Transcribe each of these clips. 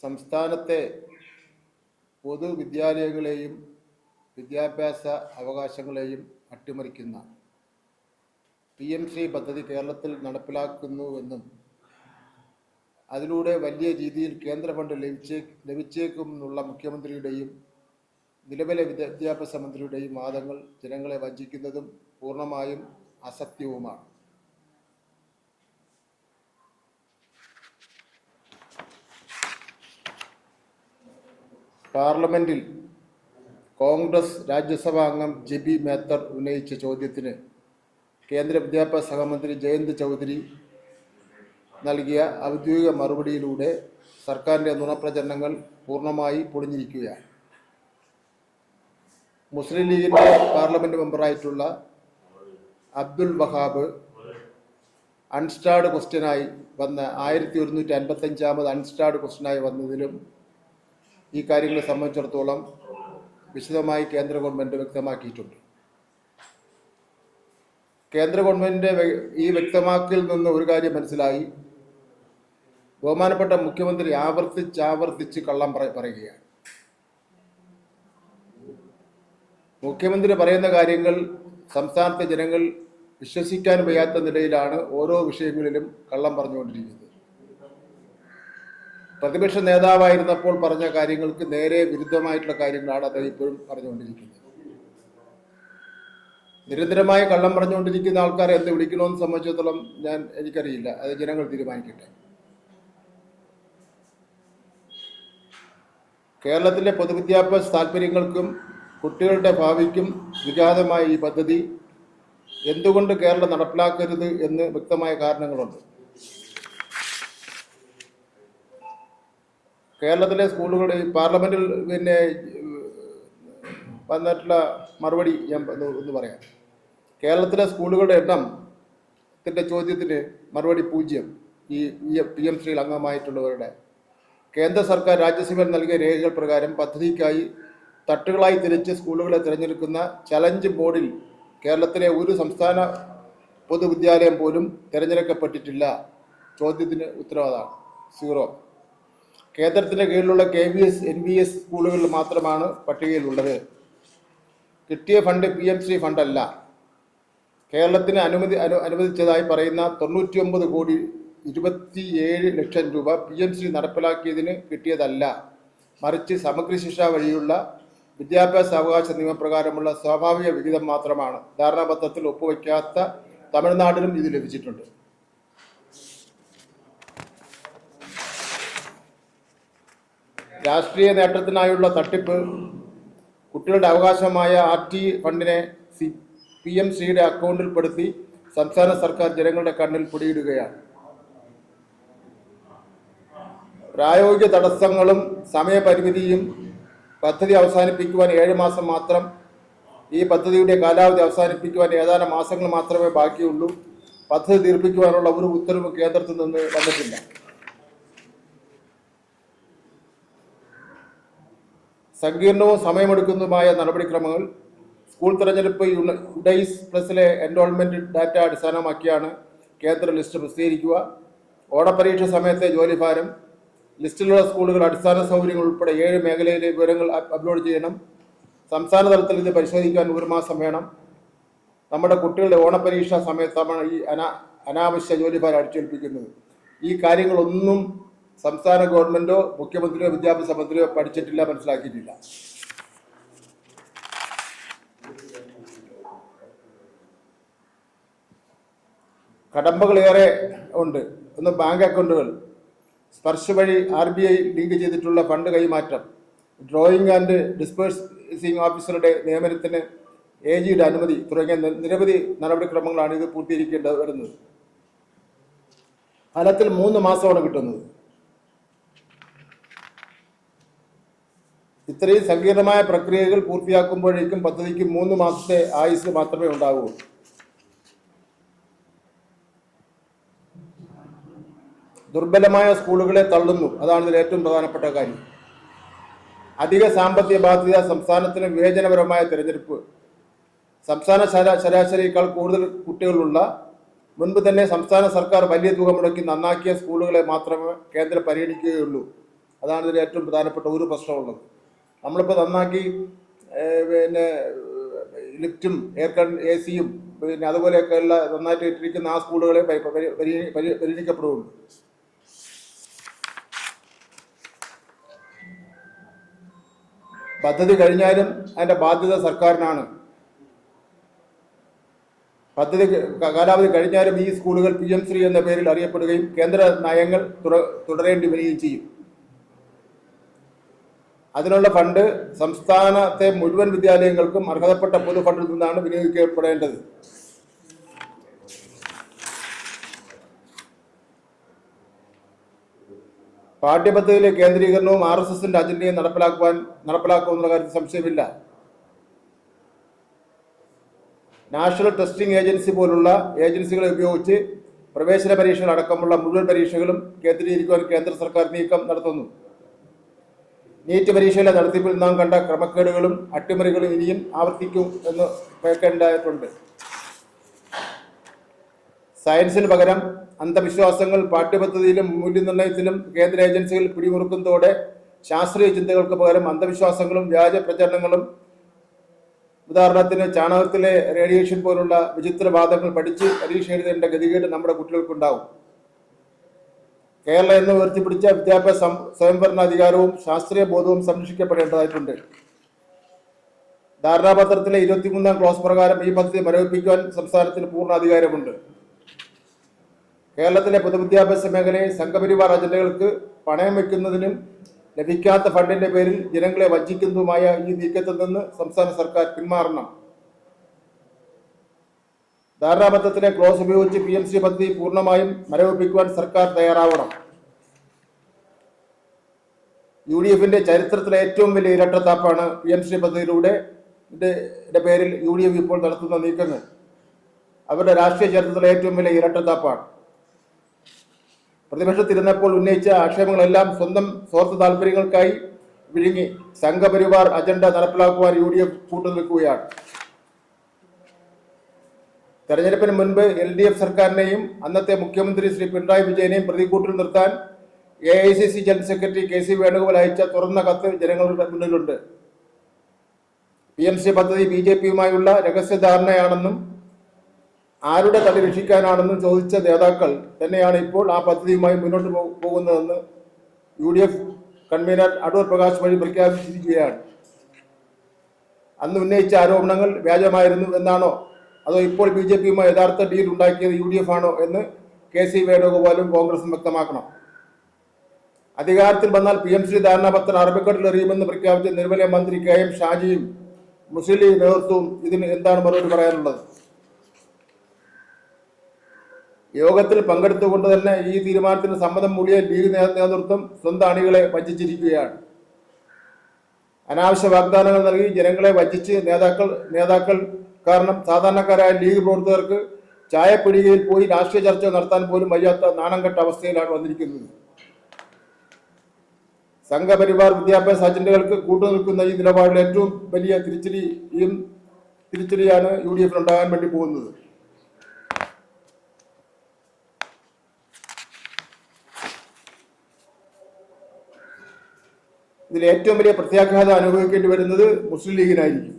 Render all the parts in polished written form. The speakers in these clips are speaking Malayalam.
സംസ്ഥാനത്തെ പൊതുവിദ്യാലയങ്ങളെയും വിദ്യാഭ്യാസ അവകാശങ്ങളെയും അട്ടിമറിക്കുന്ന PMC പദ്ധതി കേരളത്തിൽ നടപ്പിലാക്കുന്നുവെന്നും അതിലൂടെ വലിയ രീതിയിൽ കേന്ദ്ര ഫണ്ട് ലഭിച്ചേക്കുമെന്നുള്ള മുഖ്യമന്ത്രിയുടെയും നിലവിലെ വിദ്യാഭ്യാസ മന്ത്രിയുടെയും വാദങ്ങൾ ജനങ്ങളെ വഞ്ചിക്കുന്നതും പൂർണ്ണമായും അസത്യവുമാണ്. പാർലമെന്റിൽ കോൺഗ്രസ് രാജ്യസഭാ അംഗം ജെബി മേത്തർ ഉന്നയിച്ച ചോദ്യത്തിന് കേന്ദ്ര വിദ്യാഭ്യാസ സഹമന്ത്രി ജയന്ത് ചൗധരി നൽകിയ ഔദ്യോഗിക മറുപടിയിലൂടെ സർക്കാരിൻ്റെ നുണപ്രചരണങ്ങൾ പൂർണ്ണമായി പൊളിഞ്ഞിരിക്കുകയാണ്. മുസ്ലിം ലീഗിൻ്റെ പാർലമെന്റ് മെമ്പറായിട്ടുള്ള അബ്ദുൽ വഹാബ് അൺസ്റ്റാർഡ് ക്വസ്റ്റ്യനായി വന്ന 1155 അൺസ്റ്റാർഡ് ക്വസ്റ്റ്യനായി വന്നതിലും ഈ കാര്യങ്ങളെ സംബന്ധിച്ചിടത്തോളം വിശദമായി കേന്ദ്ര ഗവൺമെൻറ് വ്യക്തമാക്കിയിട്ടുണ്ട്. കേന്ദ്ര ഗവൺമെൻറ്റിൻ്റെ ഈ വ്യക്തമാക്കൽ നിന്ന് ഒരു കാര്യം മനസ്സിലായി, ബഹുമാനപ്പെട്ട മുഖ്യമന്ത്രി ആവർത്തിച്ച് കള്ളം പറയുകയാണ്. മുഖ്യമന്ത്രി പറയുന്ന കാര്യങ്ങൾ സംസ്ഥാനത്തെ ജനങ്ങൾ വിശ്വസിക്കാൻ വയ്യാത്ത നിലയിലാണ് ഓരോ വിഷയങ്ങളിലും കള്ളം പറഞ്ഞുകൊണ്ടിരിക്കുന്നത്. പ്രതിപക്ഷ നേതാവായിരുന്നപ്പോൾ പറഞ്ഞ കാര്യങ്ങൾക്ക് നേരെ വിരുദ്ധമായിട്ടുള്ള കാര്യങ്ങളാണ് അദ്ദേഹം ഇപ്പോഴും പറഞ്ഞുകൊണ്ടിരിക്കുന്നത്. നിരന്തരമായി കള്ളം പറഞ്ഞുകൊണ്ടിരിക്കുന്ന ആൾക്കാരെ എന്ത് വിളിക്കണമെന്ന് സംബന്ധിച്ചിടത്തോളം എനിക്കറിയില്ല, അത് ജനങ്ങൾ തീരുമാനിക്കട്ടെ. കേരളത്തിലെ പൊതുവിദ്യാഭ്യാസ താല്പര്യങ്ങൾക്കും കുട്ടികളുടെ ഭാവിക്കും വിഘാതമായ ഈ പദ്ധതി എന്തുകൊണ്ട് കേരളം നടപ്പിലാക്കരുത് എന്ന് വ്യക്തമായ കാരണങ്ങളുണ്ട്. കേരളത്തിലെ സ്കൂളുകളുടെ പാർലമെന്റിൽ വന്നിട്ടുള്ള മറുപടി ഞാൻ ഒന്ന് പറയാം. കേരളത്തിലെ സ്കൂളുകളുടെ എണ്ണത്തിൻ്റെ ചോദ്യത്തിന് മറുപടി 0. ഈ PMC അംഗമായിട്ടുള്ളവരുടെ കേന്ദ്ര സർക്കാർ രാജ്യസഭയിൽ നൽകിയ രേഖകൾ പ്രകാരം പദ്ധതിക്കായി തട്ടുകളായി തിരിച്ച് സ്കൂളുകളെ തിരഞ്ഞെടുക്കുന്ന ചലഞ്ച് ബോർഡിൽ കേരളത്തിലെ ഒരു സംസ്ഥാന പൊതുവിദ്യാലയം പോലും തിരഞ്ഞെടുക്കപ്പെട്ടിട്ടില്ല. ചോദ്യത്തിന് ഉത്തരവാദമാണ് 0. കേന്ദ്രത്തിൻ്റെ കീഴിലുള്ള KVS NVS സ്കൂളുകളിൽ മാത്രമാണ് പട്ടികയിലുള്ളത്. കിട്ടിയ ഫണ്ട് PMC ഫണ്ടല്ല. കേരളത്തിന് അനുവദിച്ചതായി പറയുന്ന 99,27,00,000 രൂപ PMC നടപ്പിലാക്കിയതിന് കിട്ടിയതല്ല, മറിച്ച് സമഗ്ര ശിക്ഷ വഴിയുള്ള വിദ്യാഭ്യാസ അവകാശ നിയമപ്രകാരമുള്ള സ്വാഭാവിക വിഹിതം മാത്രമാണ്. ധാരണാപത്രത്തിൽ ഒപ്പുവയ്ക്കാത്ത തമിഴ്നാടിനും ഇത് ലഭിച്ചിട്ടുണ്ട്. രാഷ്ട്രീയ നേട്ടത്തിനായുള്ള തട്ടിപ്പ്, കുട്ടികളുടെ അവകാശമായ RT ഫണ്ടിനെ PMCയുടെ അക്കൗണ്ടിൽപ്പെടുത്തി സംസ്ഥാന സർക്കാർ ജനങ്ങളുടെ കണ്ണിൽ പൊടിയിടുകയാണ്. പ്രായോഗിക തടസ്സങ്ങളും സമയപരിമിതിയും പദ്ധതി അവസാനിപ്പിക്കുവാൻ 7 മാസം മാത്രം. ഈ പദ്ധതിയുടെ കാലാവധി അവസാനിപ്പിക്കുവാൻ ഏതാനും മാസങ്ങൾ മാത്രമേ ബാക്കിയുള്ളൂ. പദ്ധതി ദീർഘിപ്പിക്കുവാനുള്ള ഒരു ഉത്തരവ് കേന്ദ്രത്തിൽ നിന്ന് വന്നിട്ടില്ല. സങ്കീർണവും സമയമെടുക്കുന്നതുമായ നടപടിക്രമങ്ങൾ. സ്കൂൾ തിരഞ്ഞെടുപ്പ് UDAIS പ്ലസിലെ എൻറോൾമെന്റ് ഡാറ്റ അടിസ്ഥാനമാക്കിയാണ് കേന്ദ്ര ലിസ്റ്റ് പ്രസിദ്ധീകരിക്കുക. ഓണപരീക്ഷ സമയത്തെ ജോലിഭാരം. ലിസ്റ്റിലുള്ള സ്കൂളുകൾ അടിസ്ഥാന സൗകര്യങ്ങൾ ഉൾപ്പെടെ 7 മേഖലയിലെ വിവരങ്ങൾ അപ്ലോഡ് ചെയ്യണം. സംസ്ഥാന തലത്തിൽ ഇത് പരിശോധിക്കാൻ 1 മാസം വേണം. നമ്മുടെ കുട്ടികളുടെ ഓണപരീക്ഷ സമയത്താണ് ഈ അനാവശ്യ ജോലിഭാരം അടിച്ചേൽപ്പിക്കുന്നത്. ഈ കാര്യങ്ങളൊന്നും സംസ്ഥാന ഗവൺമെന്റോ മുഖ്യമന്ത്രിയോ വിദ്യാഭ്യാസ മന്ത്രിയോ പഠിച്ചിട്ടില്ല, മനസ്സിലാക്കിയിട്ടില്ല. കടമ്പകളേറെ ഉണ്ട്. ഒന്ന് ബാങ്ക് അക്കൗണ്ടുകൾ, സ്പർശ് വഴി RBI ലിങ്ക് ചെയ്തിട്ടുള്ള ഫണ്ട് കൈമാറ്റം, ഡ്രോയിങ് ആൻഡ് ഡിസ്പേഴ്സിംഗ് ഓഫീസറുടെ നിയമനത്തിന് AGയുടെ അനുമതി തുടങ്ങിയ നിരവധി നടപടിക്രമങ്ങളാണ് ഇത് പൂർത്തീകരിക്കേണ്ടി വരുന്നത്. ഫലത്തിൽ 3 മാസമാണ് കിട്ടുന്നത്. ഇത്രയും സങ്കീർണമായ പ്രക്രിയകൾ പൂർത്തിയാക്കുമ്പോഴേക്കും പദ്ധതിക്ക് 3 മാസത്തെ ആയുസ് മാത്രമേ ഉണ്ടാകൂ. ദുർബലമായ സ്കൂളുകളെ തള്ളുന്നു. അതാണ് ഇതിൽ ഏറ്റവും പ്രധാനപ്പെട്ട കാര്യം. അധിക സാമ്പത്തിക ബാധ്യത, സംസ്ഥാനത്തിന് വിവേചനപരമായ തിരഞ്ഞെടുപ്പ്, സംസ്ഥാന ശരാശരിയേക്കാൾ കൂടുതൽ കുട്ടികളുള്ള, മുൻപ് തന്നെ സംസ്ഥാന സർക്കാർ വലിയ തുക മുടക്കി നന്നാക്കിയ സ്കൂളുകളെ മാത്രമേ കേന്ദ്രം പരിഗണിക്കുകയുള്ളൂ. അതാണ് ഇതിൽ ഏറ്റവും പ്രധാനപ്പെട്ട ഒരു പ്രശ്നമുള്ളത്. നമ്മളിപ്പോൾ നന്നാക്കി പിന്നെ ലിഫ്റ്റും AC-യും പിന്നെ അതുപോലെയൊക്കെയുള്ള നന്നായിട്ട് ഇട്ടിരിക്കുന്ന ആ സ്കൂളുകളെ പരിഗണിക്കപ്പെടുകയുള്ളൂ. പദ്ധതി കഴിഞ്ഞാലും അതിൻ്റെ ബാധ്യത സർക്കാരിനാണ്. പദ്ധതി കാലാവധി കഴിഞ്ഞാലും ഈ സ്കൂളുകൾ PM ശ്രീ എന്ന പേരിൽ അറിയപ്പെടുകയും കേന്ദ്ര നയങ്ങൾ തുടരേണ്ടി വരികയും ചെയ്യും. അതിനുള്ള ഫണ്ട് സംസ്ഥാനത്തെ മുഴുവൻ വിദ്യാലയങ്ങൾക്കും അർഹതപ്പെട്ട പൊതു ഫണ്ടിൽ നിന്നാണ് വിനിയോഗിക്കപ്പെടേണ്ടത്. പാഠ്യപദ്ധതിയിലെ കേന്ദ്രീകരണവും RSSന്റെ അജണ്ടയും നടപ്പിലാക്കുമെന്നുള്ള കാര്യത്തിൽ സംശയമില്ല. നാഷണൽ ടെസ്റ്റിംഗ് ഏജൻസി പോലുള്ള ഏജൻസികളെ ഉപയോഗിച്ച് പ്രവേശന പരീക്ഷകൾ അടക്കമുള്ള മുഴുവൻ പരീക്ഷകളും കേന്ദ്രീകരിക്കുവാൻ കേന്ദ്ര സർക്കാർ നീക്കം നടത്തുന്നു. നീറ്റ് പരീക്ഷയിലെ നടത്തിപ്പിൽ നാം കണ്ട ക്രമക്കേടുകളും അട്ടിമറികളും ഇനിയും ആവർത്തിക്കും എന്ന് കേൾക്കേണ്ടതായിട്ടുണ്ട്. സയൻസിന് പകരം അന്ധവിശ്വാസങ്ങൾ പാഠ്യപദ്ധതിയിലും മൂല്യനിർണ്ണയത്തിലും കേന്ദ്ര ഏജൻസികൾ പിടിമുറുക്കുന്നതോടെ ശാസ്ത്രീയ ചിന്തകൾക്ക് പകരം അന്ധവിശ്വാസങ്ങളും വ്യാജ പ്രചരണങ്ങളും, ഉദാഹരണത്തിന് ചാണകത്തിലെ റേഡിയേഷൻ പോലുള്ള വിചിത്രവാദങ്ങൾ പഠിച്ച് പരീക്ഷ എഴുതേണ്ട ഗതികേട് നമ്മുടെ കുട്ടികൾക്കുണ്ടാവും. കേരളം എന്ന് ഉയർത്തിപ്പിടിച്ച വിദ്യാഭ്യാസ സ്വയംഭരണാധികാരവും ശാസ്ത്രീയ ബോധവും സംരക്ഷിക്കപ്പെടേണ്ടതായിട്ടുണ്ട്. ധാരണാപത്രത്തിലെ 23-ാം ക്ലോസ് പ്രകാരം ഈ പദ്ധതി മരവിപ്പിക്കുവാൻ സംസ്ഥാനത്തിന് പൂർണ്ണ അധികാരമുണ്ട്. കേരളത്തിലെ പൊതുവിദ്യാഭ്യാസ മേഖലയെ സംഘപരിവാർ അജണ്ടകൾക്ക് പണയം വയ്ക്കുന്നതിനും ലഭിക്കാത്ത ഫണ്ടിന്റെ പേരിൽ ജനങ്ങളെ വഞ്ചിക്കുന്നതുമായ ഈ നീക്കത്തിൽ നിന്ന് സംസ്ഥാന സർക്കാർ പിന്മാറണം. ധാരണാപത്രത്തിലെ ക്ലോസ് ഉപയോഗിച്ച് PMC പദ്ധതി പൂർണ്ണമായും മരവിപ്പിക്കുവാൻ സർക്കാർ തയ്യാറാവണം. UDFന്റെ ചരിത്രത്തിലെ ഏറ്റവും വലിയ ഇരട്ടത്താപ്പാണ് PMC പദ്ധതിയിലൂടെ പേരിൽ UDF ഇപ്പോൾ നടത്തുന്ന നീക്കങ്ങൾ. അവരുടെ രാഷ്ട്രീയ ചരിത്രത്തിലെ ഏറ്റവും വലിയ ഇരട്ടത്താപ്പാണ്. പ്രതിപക്ഷത്തിരുന്നപ്പോൾ ഉന്നയിച്ച ആക്ഷേപങ്ങളെല്ലാം സ്വന്തം സ്വാർത്ഥ താല്പര്യങ്ങൾക്കായി വിഴുങ്ങി സംഘപരിവാർ അജണ്ട നടപ്പിലാക്കുവാൻ UDF കൂട്ടുനിൽക്കുകയാണ്. തെരഞ്ഞെടുപ്പിന് മുൻപ് LDF സർക്കാരിനെയും അന്നത്തെ മുഖ്യമന്ത്രി ശ്രീ പിണറായി വിജയനെയും പ്രതികൂട്ടിൽ നിർത്താൻ AICC general secretary KC Venugopal അയച്ച തുറന്ന കത്ത് ജനങ്ങളുടെ മുന്നിലുണ്ട്. PMC പദ്ധതി BJPയുമായുള്ള രഹസ്യധാരണയാണെന്നും ആരുടെ തടി രക്ഷിക്കാനാണെന്നും ചോദിച്ച നേതാക്കൾ തന്നെയാണ് ഇപ്പോൾ ആ പദ്ധതിയുമായി മുന്നോട്ട് പോകുന്നതെന്ന് UDF കൺവീനർ അടൂർ പ്രകാശ് വഴി പ്രഖ്യാപിച്ചിരിക്കുകയാണ്. അന്ന് ഉന്നയിച്ച ആരോപണങ്ങൾ വ്യാജമായിരുന്നു എന്നാണോ, അതോ ഇപ്പോൾ BJPയുമായി യഥാർത്ഥ ഡീൽ ഉണ്ടാക്കിയത് UDF ആണോ എന്ന് KC വേണുഗോപാലും കോൺഗ്രസും വ്യക്തമാക്കണം. അധികാരത്തിൽ വന്നാൽ PMC ധാരണാപത്രം അറബിക്കടലിൽ എറിയുമെന്ന് പ്രഖ്യാപിച്ച നിർമ്മല മന്ത്രി KM ഷാജിയും മുസ്ലിം ലീഗ് നേതൃത്വവും ഇതിന് എന്താണ് മറുപടി പറയാനുള്ളത്? യോഗത്തിൽ പങ്കെടുത്തുകൊണ്ട് തന്നെ ഈ തീരുമാനത്തിന് സമ്മതം മൂടിയ ലീഗ് നേതൃത്വം സ്വന്തം അണികളെ വഞ്ചിച്ചിരിക്കുകയാണ്. അനാവശ്യ വാഗ്ദാനങ്ങൾ നൽകി ജനങ്ങളെ വഞ്ചിച്ച് നേതാക്കൾ കാരണം സാധാരണക്കാരായ ലീഗ് പ്രവർത്തകർക്ക് ചായപ്പിടികയിൽ പോയി രാഷ്ട്രീയ ചർച്ച നടത്താൻ പോലും വയ്യാത്ത നാണംകെട്ട അവസ്ഥയിലാണ് വന്നിരിക്കുന്നത്. സംഘപരിവാർ വിദ്യാഭ്യാസ അജണ്ടകൾക്ക് കൂട്ടുനിൽക്കുന്ന ഈ നിലപാടിൽ ഏറ്റവും വലിയ തിരിച്ചടിയാണ് UDF ഉണ്ടാകാൻ വേണ്ടി പോകുന്നത്. ഇതിൽ ഏറ്റവും വലിയ പ്രത്യാഘാതം അനുഭവിക്കേണ്ടി വരുന്നത് മുസ്ലിം ലീഗിനായിരിക്കും.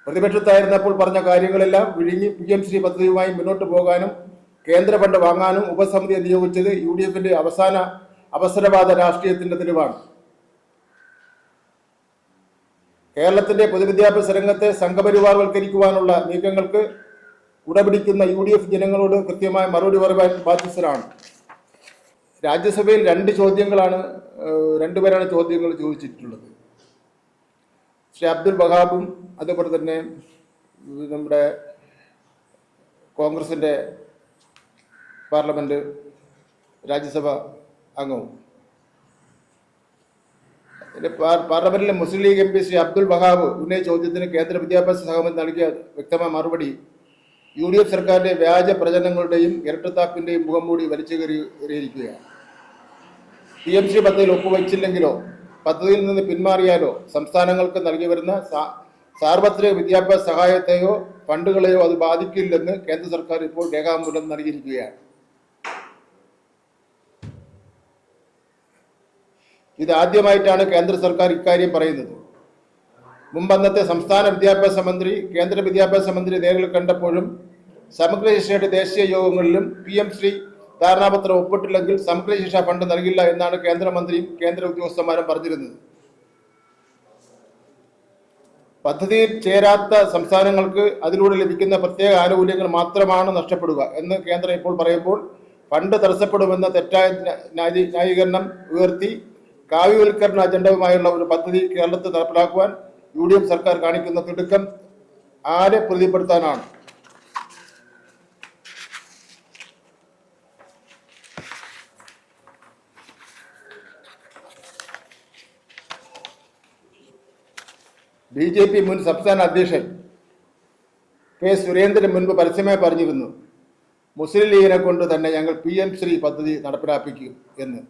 പ്രതിപക്ഷത്തായിരുന്നപ്പോൾ പറഞ്ഞ കാര്യങ്ങളെല്ലാം വിഴുങ്ങി PMC പദ്ധതിയുമായി മുന്നോട്ട് പോകാനും കേന്ദ്ര ഫണ്ട് വാങ്ങാനും ഉപസമിതിയെ നിയോഗിച്ചത് UDFന്റെ അവസരവാദ രാഷ്ട്രീയത്തിന്റെ തെളിവാണ്. കേരളത്തിന്റെ പൊതുവിദ്യാഭ്യാസ രംഗത്തെ സംഘപരിവാർവൽക്കരിക്കുവാനുള്ള നീക്കങ്ങൾക്ക് ഉടപിടിക്കുന്ന UDF ജനങ്ങളോട് കൃത്യമായ മറുപടി പറയാൻ ബാധ്യസ്ഥരാണ്. രാജ്യസഭയിൽ രണ്ടുപേരാണ് ചോദ്യങ്ങൾ ചോദിച്ചിട്ടുള്ളത്. ശ്രീ അബ്ദുൽ വഹാബും അതുപോലെ തന്നെ നമ്മുടെ കോൺഗ്രസിൻ്റെ രാജ്യസഭ അംഗവും. പാർലമെന്റിലെ മുസ്ലിം ലീഗ് MP ശ്രീ അബ്ദുൽ വഹാബ് ഉന്നയിച്ച ചോദ്യത്തിന് കേന്ദ്ര വിദ്യാഭ്യാസ സഹമന്ത്രി നൽകിയ വ്യക്തമായ മറുപടി UDF സർക്കാരിന്റെ വ്യാജ പ്രചരണങ്ങളുടെയും ഇരട്ടത്താപ്പിന്റെയും മുഖംമൂടി വലിച്ചു കയറിയിരിക്കുകയാണ്. PMC പദ്ധതിയിൽ ഒപ്പുവച്ചില്ലെങ്കിലോ പദ്ധതിയിൽ നിന്ന് പിന്മാറിയാലോ സംസ്ഥാനങ്ങൾക്ക് നൽകി വരുന്ന സാർവത്രിക വിദ്യാഭ്യാസ സഹായത്തെയോ ഫണ്ടുകളെയോ അത് ബാധിക്കില്ലെന്ന് കേന്ദ്ര സർക്കാർ ഇപ്പോൾ രേഖാമൂലം നൽകിയിരിക്കുകയാണ്. ഇതാദ്യമായിട്ടാണ് കേന്ദ്ര സർക്കാർ ഇക്കാര്യം പറയുന്നത്. മുമ്പ് അന്നത്തെ സംസ്ഥാന വിദ്യാഭ്യാസ മന്ത്രി കേന്ദ്ര വിദ്യാഭ്യാസ മന്ത്രി നേരിൽ കണ്ടപ്പോഴും സമഗ്ര ശിക്ഷയുടെ ദേശീയ യോഗങ്ങളിലും PM ശ്രീ ധാരണാപത്രം ഒപ്പിട്ടില്ലെങ്കിൽ സമഗ്ര ശിക്ഷ ഫണ്ട് നൽകില്ല എന്നാണ് കേന്ദ്രമന്ത്രിയും കേന്ദ്ര ഉദ്യോഗസ്ഥന്മാരും പറഞ്ഞിരുന്നത്. പദ്ധതിയിൽ ചേരാത്ത സംസ്ഥാനങ്ങൾക്ക് അതിലൂടെ ലഭിക്കുന്ന പ്രത്യേക ആനുകൂല്യങ്ങൾ മാത്രമാണ് നഷ്ടപ്പെടുക എന്ന് കേന്ദ്രം ഇപ്പോൾ പറയുമ്പോൾ ഫണ്ട് തടസ്സപ്പെടുമെന്ന തെറ്റായ ന്യായീകരണം ഉയർത്തി കാവ്യവൽക്കരണ അജണ്ടയുമായുള്ള ഒരു പദ്ധതി കേരളത്തിൽ നടപ്പിലാക്കുവാൻ UDF സർക്കാർ കാണിക്കുന്ന തിടുക്കം ആരെ പ്രീതിപ്പെടുത്താനാണ്? BJP മുൻ സംസ്ഥാന അധ്യക്ഷൻ K. സുരേന്ദ്രൻ മുൻപ് പരസ്യമായി പറഞ്ഞിരുന്നു, മുസ്ലിം ലീഗിനെ കൊണ്ട് തന്നെ ഞങ്ങൾ PM ശ്രീ പദ്ധതി നടപ്പിലാപ്പിക്കും എന്ന്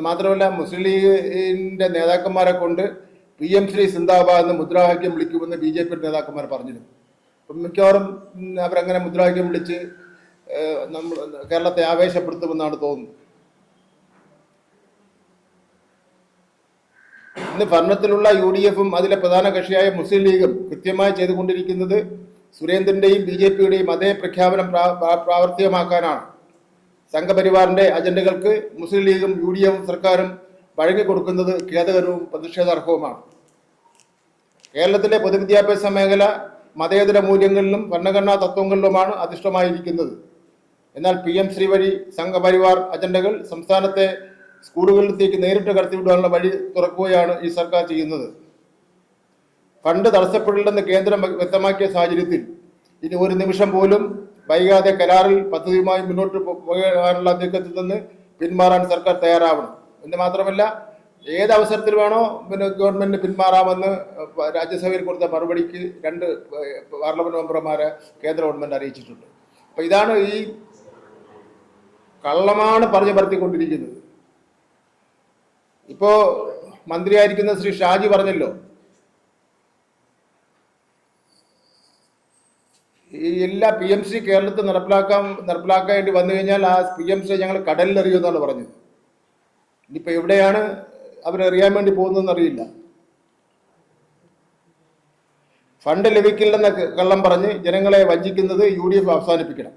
മാത്രമല്ല മുസ്ലിം ലീഗിൻ്റെ നേതാക്കന്മാരെ കൊണ്ട് PM ശ്രീ സിന്ദാബാദ് എന്ന് മുദ്രാവാക്യം വിളിക്കുമെന്ന് BJP നേതാക്കന്മാർ പറഞ്ഞിരുന്നു. അപ്പം മിക്കവാറും അവരങ്ങനെ മുദ്രാവാക്യം വിളിച്ച് നമ്മൾ കേരളത്തെ ആവേശപ്പെടുത്തുമെന്നാണ് തോന്നുന്നത്. ഇന്ന് ഭരണത്തിലുള്ള UDFും അതിലെ പ്രധാന കക്ഷിയായ മുസ്ലിം ലീഗും കൃത്യമായി ചെയ്തുകൊണ്ടിരിക്കുന്നത് സുരേന്ദ്രൻ്റെയും BJPയുടെയും അതേ പ്രഖ്യാപനം പ്രാവർത്തികമാക്കാനാണ്. സംഘപരിവാറിൻ്റെ അജണ്ടകൾക്ക് മുസ്ലിം ലീഗും UDFും സർക്കാരും വഴങ്ങിക്കൊടുക്കുന്നത് ഖേദകരവും പ്രതിഷേധാർഹവുമാണ്. കേരളത്തിലെ പൊതുവിദ്യാഭ്യാസ മേഖല മതേതര മൂല്യങ്ങളിലും ഭരണഘടനാ തത്വങ്ങളിലുമാണ് അധിഷ്ഠമായിരിക്കുന്നത്. എന്നാൽ PM ശ്രീ വഴി സംഘപരിവാർ അജണ്ടകൾ സംസ്ഥാനത്തെ സ്കൂളുകളിലേക്ക് നേരിട്ട് കടത്തിവിടാനുള്ള വഴി തുറക്കുകയാണ് ഈ സർക്കാർ ചെയ്യുന്നത്. ഫണ്ട് തടസ്സപ്പെടില്ലെന്ന് കേന്ദ്രം വ്യക്തമാക്കിയ സാഹചര്യത്തിൽ ഇനി ഒരു നിമിഷം പോലും വൈകാതെ കരാറിൽ പദ്ധതിയുമായി മുന്നോട്ട് പോകാനുള്ള നീക്കത്തിൽ നിന്ന് പിന്മാറാൻ സർക്കാർ തയ്യാറാവണം. എന്ന് മാത്രമല്ല ഏത് അവസരത്തിൽ വേണോ ഗവൺമെന്റിന് പിന്മാറാമെന്ന് രാജ്യസഭയിൽ കൊടുത്ത മറുപടിക്ക് 2 പാർലമെന്റ് മെമ്പർമാരെ കേന്ദ്ര ഗവൺമെന്റ് അറിയിച്ചിട്ടുണ്ട്. അപ്പോൾ ഇതാണ് ഈ കള്ളമാണ് പറഞ്ഞു പരത്തിക്കൊണ്ടിരിക്കുന്നത്. ഇപ്പോ മന്ത്രിയായിരിക്കുന്ന ശ്രീ ഷാജി പറഞ്ഞല്ലോ, ഈ എല്ലാ PM ശ്രീ കേരളത്തിൽ നടപ്പിലാക്കേണ്ടി വന്നു കഴിഞ്ഞാൽ ആ PM ശ്രീ ഞങ്ങൾ കടലിലെറിയുമെന്നാണ് പറഞ്ഞത്. ഇനിയിപ്പോൾ എവിടെയാണ് അവരെറിയാൻ വേണ്ടി പോകുന്നതെന്ന് അറിയില്ല. ഫണ്ട് ലഭിക്കില്ലെന്ന കള്ളം പറഞ്ഞ് ജനങ്ങളെ വഞ്ചിക്കുന്നത് UDF അവസാനിപ്പിക്കണം.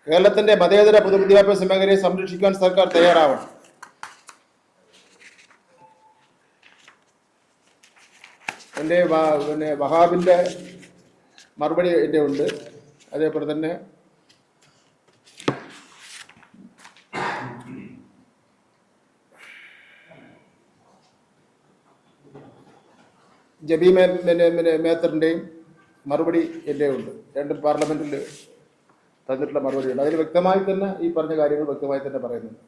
കേരളത്തിന്റെ മതേതര പൊതുവിദ്യാഭ്യാസ മേഖലയെ സംരക്ഷിക്കാൻ സർക്കാർ തയ്യാറാവണം. എൻ്റെ വഹാബിൻ്റെ മറുപടി എൻ്റെ ഉണ്ട്. അതേപോലെ തന്നെ ജബി മേത്തറിൻ്റെയും മറുപടി എൻ്റെ ഉണ്ട്. 2 പാർലമെൻറ്റിൽ തന്നിട്ടുള്ള മറുപടി ഉണ്ട്. അതിൽ വ്യക്തമായി തന്നെ ഈ പറഞ്ഞ കാര്യങ്ങൾ വ്യക്തമായി തന്നെ പറയുന്നുണ്ട്.